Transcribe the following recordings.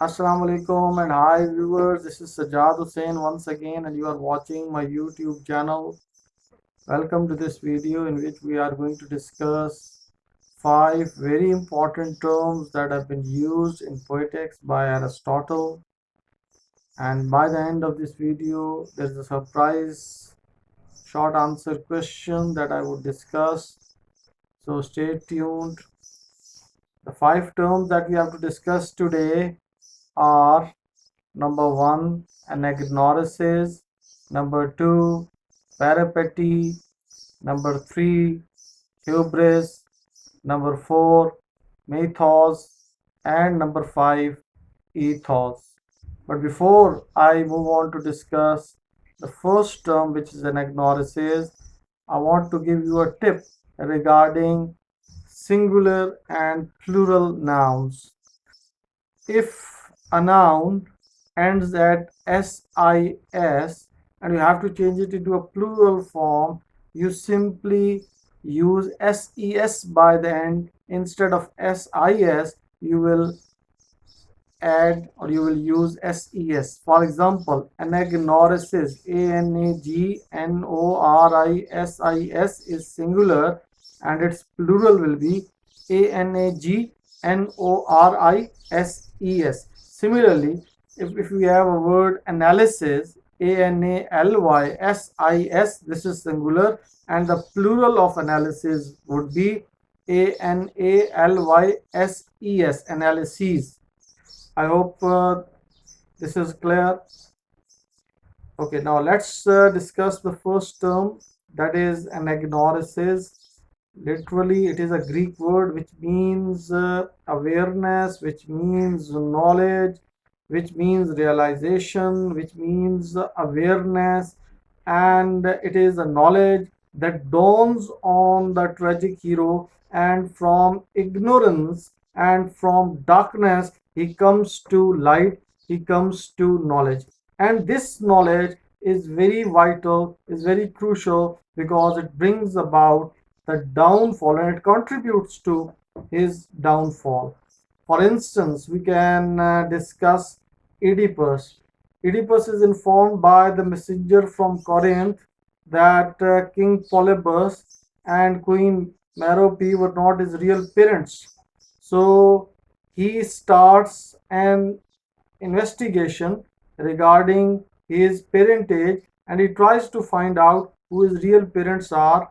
Assalamu alaikum and hi viewers, this is Sajjad Hussain once again and you are watching my YouTube channel. Welcome to this video in which we are going to discuss 5 very important terms that have been used in poetics by Aristotle, and by the end of this video there is a surprise short answer question that I would discuss, so stay tuned. The 5 terms that we have to discuss today are: number 1, Anagnorisis; number 2, Peripety; number 3, Hubris; number 4, Mythos; and number 5, Ethos. But before I move on to discuss the first term, which is Anagnorisis, I want to give you a tip regarding singular and plural nouns. If a noun ends at sis and you have to change it into a plural form, you simply use ses by the end instead of sis. You will add or you will use ses. For example, Anagnorisis, Anagnorisis is singular and its plural will be Anagnorises. Similarly, if we have a word analysis, analysis, this is singular and the plural of analysis would be analyses, analyses. I hope this is clear. Okay, now let's discuss the first term, that is anagnorisis. Literally, it is a Greek word which means awareness, which means knowledge, which means realization, which means awareness, and it is a knowledge that dawns on the tragic hero, and from ignorance and from darkness he comes to light, he comes to knowledge. And this knowledge is very vital, is very crucial, because it brings about the downfall and it contributes to his downfall. For instance, we can discuss Oedipus. Oedipus is informed by the messenger from Corinth that King Polybus and Queen Merope were not his real parents. So he starts an investigation regarding his parentage and he tries to find out who his real parents are,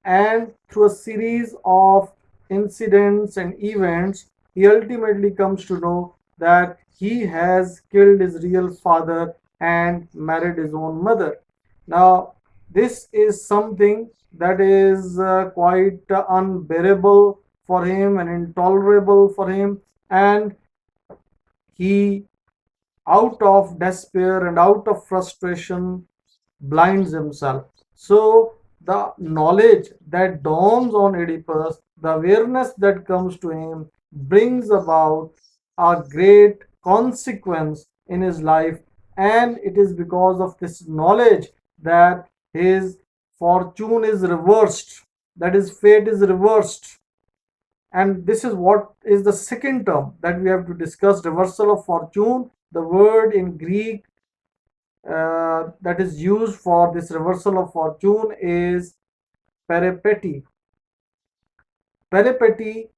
and through a series of incidents and events he ultimately comes to know that he has killed his real father and married his own mother. Now this is something that is quite unbearable for him and intolerable for him, and he, out of despair and out of frustration, blinds himself. So the knowledge that dawns on Oedipus, the awareness that comes to him, brings about a great consequence in his life, and it is because of this knowledge that his fortune is reversed, that his fate is reversed. And this is what is the second term that we have to discuss: reversal of fortune. The word in Greek that is used for this reversal of fortune is peripety. Peripety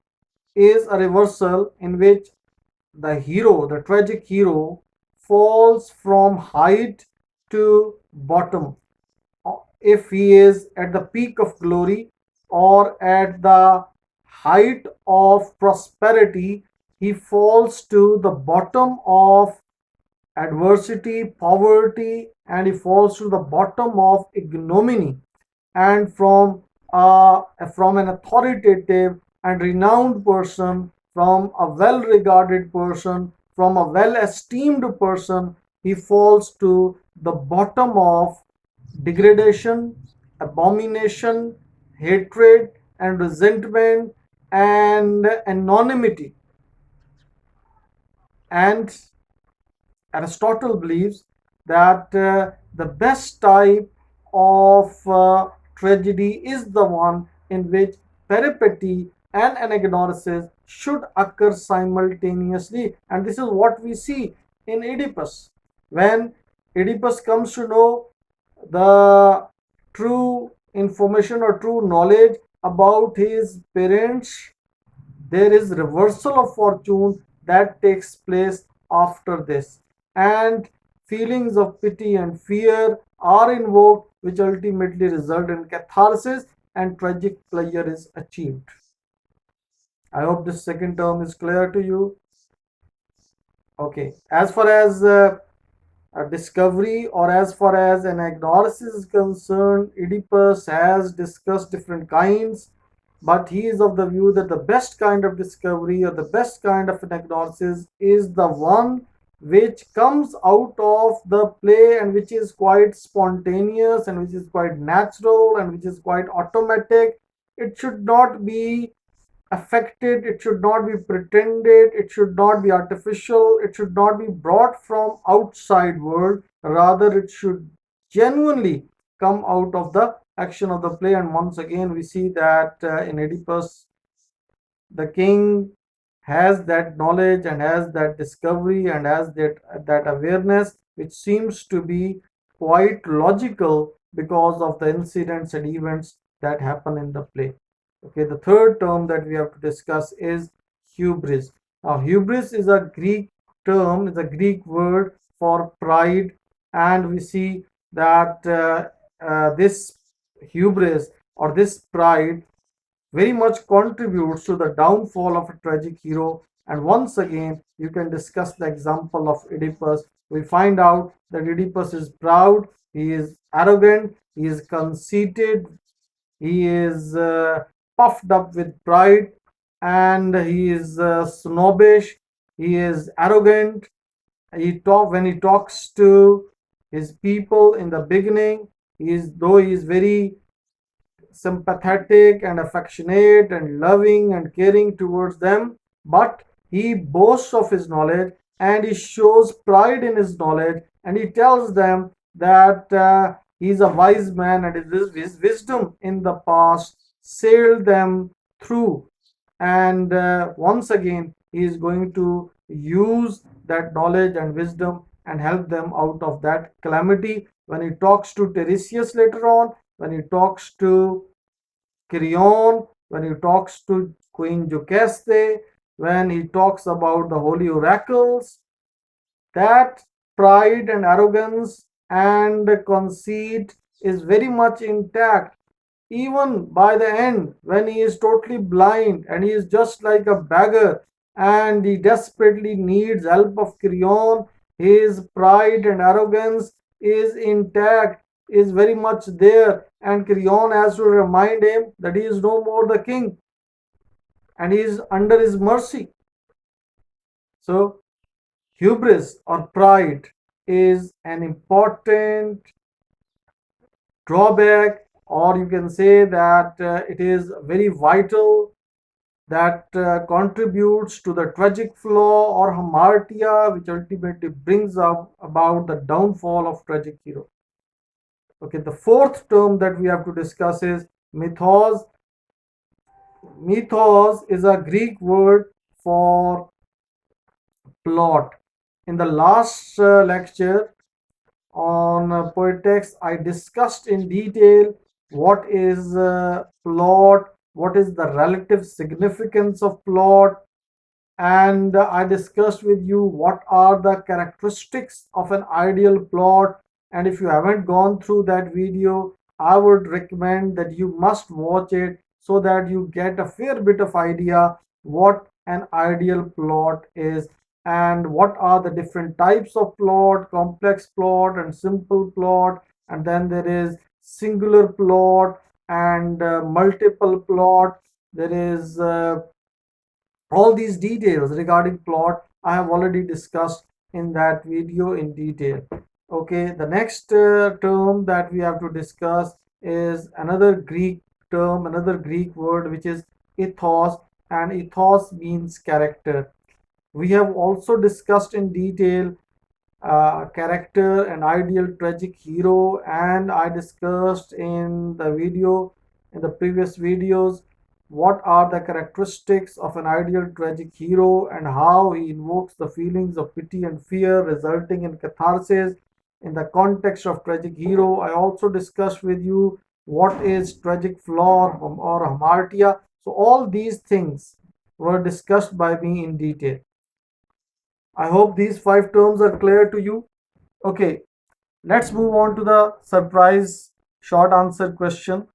is a reversal in which the hero, the tragic hero, falls from height to bottom. If he is at the peak of glory or at the height of prosperity, he falls to the bottom of adversity, poverty, and he falls to the bottom of ignominy. And from an authoritative and renowned person, from a well-regarded person, from a well-esteemed person, he falls to the bottom of degradation, abomination, hatred, and resentment and anonymity. And Aristotle believes that the best type of tragedy is the one in which peripety and anagnorisis should occur simultaneously. And this is what we see in Oedipus. When Oedipus comes to know the true information or true knowledge about his parents, there is reversal of fortune that takes place after this, and feelings of pity and fear are invoked, which ultimately result in catharsis, and tragic pleasure is achieved. I hope this second term is clear to you. Okay, as far as a discovery, or as far as Anagnorisis is concerned, Oedipus has discussed different kinds, but he is of the view that the best kind of discovery or the best kind of Anagnorisis is the one which comes out of the play and which is quite spontaneous and which is quite natural and which is quite automatic. It should not be affected, it should not be pretended, it should not be artificial, it should not be brought from outside world, rather it should genuinely come out of the action of the play. And once again we see that in Oedipus, the king has that knowledge and has that discovery and has that awareness, which seems to be quite logical because of the incidents and events that happen in the play. Okay, the third term that we have to discuss is hubris. Now hubris is a Greek term, is a Greek word for pride, and we see that this hubris or this pride very much contributes to the downfall of a tragic hero. And once again, you can discuss the example of Oedipus. We find out that Oedipus is proud, he is arrogant, he is conceited, he is puffed up with pride, and he is snobbish, he is arrogant. When he talks to his people in the beginning, he is very sympathetic and affectionate and loving and caring towards them, but he boasts of his knowledge and he shows pride in his knowledge, and he tells them that he is a wise man and his wisdom in the past sailed them through. And once again, he is going to use that knowledge and wisdom and help them out of that calamity. When he talks to Terisias later on, when he talks to Creon, when he talks to Queen Jucaste, when he talks about the holy oracles, that pride and arrogance and conceit is very much intact. Even by the end, when he is totally blind and he is just like a beggar and he desperately needs help of Creon, his pride and arrogance is intact, is very much there, and Creon has to remind him that he is no more the king and he is under his mercy. So hubris or pride is an important drawback, or you can say that it is very vital, that contributes to the tragic flaw or hamartia, which ultimately brings up about the downfall of tragic hero. Okay, the fourth term that we have to discuss is mythos. Mythos is a Greek word for plot. In the last lecture on poetics, I discussed in detail what is plot, what is the relative significance of plot, and I discussed with you what are the characteristics of an ideal plot. And if you haven't gone through that video, I would recommend that you must watch it so that you get a fair bit of idea what an ideal plot is and what are the different types of plot, complex plot and simple plot, and then there is singular plot and multiple plot. There is all these details regarding plot I have already discussed in that video in detail. Okay, the next term that we have to discuss is another Greek term, another Greek word, which is ethos, and ethos means character. We have also discussed in detail character and ideal tragic hero, and I discussed in the previous videos what are the characteristics of an ideal tragic hero and how he invokes the feelings of pity and fear resulting in catharsis in the context of tragic hero. I also discussed with you what is tragic flaw or hamartia. So all these things were discussed by me in detail. I hope these five terms are clear to you. Okay, let's move on to the surprise short answer question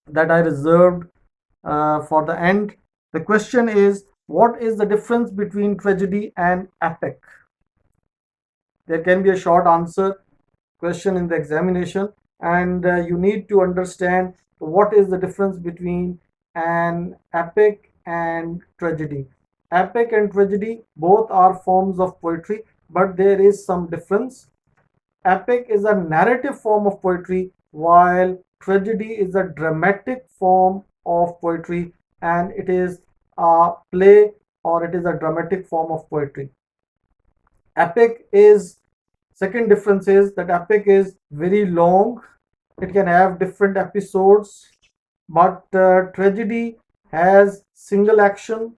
that I reserved for the end. The question is, what is the difference between tragedy and epic? There can be a short answer question in the examination, and you need to understand what is the difference between an epic and tragedy. Epic and tragedy both are forms of poetry, but there is some difference. Epic is a narrative form of poetry, while tragedy is a dramatic form of poetry, and it is a play or it is a dramatic form of poetry. Epic is Second difference is that epic is very long. It can have different episodes, but tragedy has single action,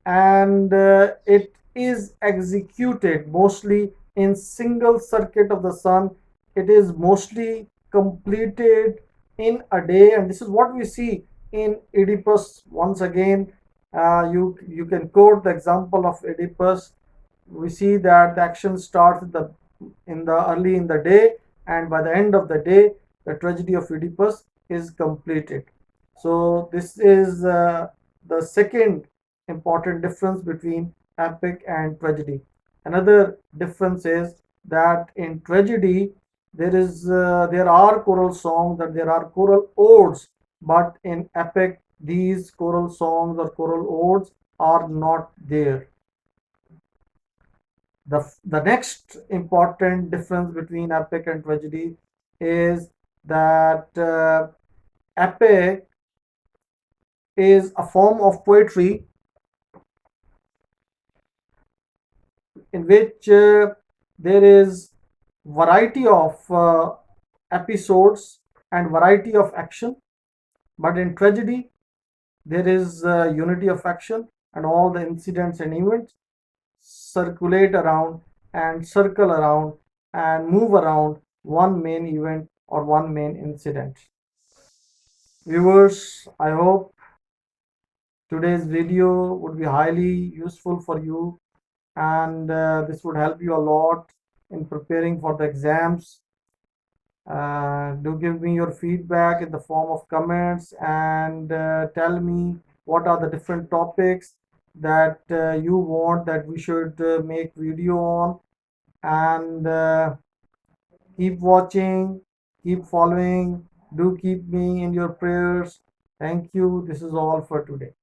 and it is executed mostly in single circuit of the sun. It is mostly completed in a day, and this is what we see in Oedipus. Once again, you can quote the example of Oedipus. We see that the action starts in the early in the day, and by the end of the day the tragedy of Oedipus is completed. So this is the second important difference between epic and tragedy. Another difference is that in tragedy there are choral songs, that there are choral odes, but in epic these choral songs or choral odes are not there. The next important difference between epic and tragedy is that epic is a form of poetry in which there is variety of episodes and variety of action, but in tragedy there is unity of action, and all the incidents and events circulate around and circle around and move around one main event or one main incident. Viewers, I hope today's video would be highly useful for you, and this would help you a lot in preparing for the exams. Do give me your feedback in the form of comments, and tell me what are the different topics that you want that we should make video on, and keep watching, keep following, do keep me in your prayers. Thank you. This is all for today.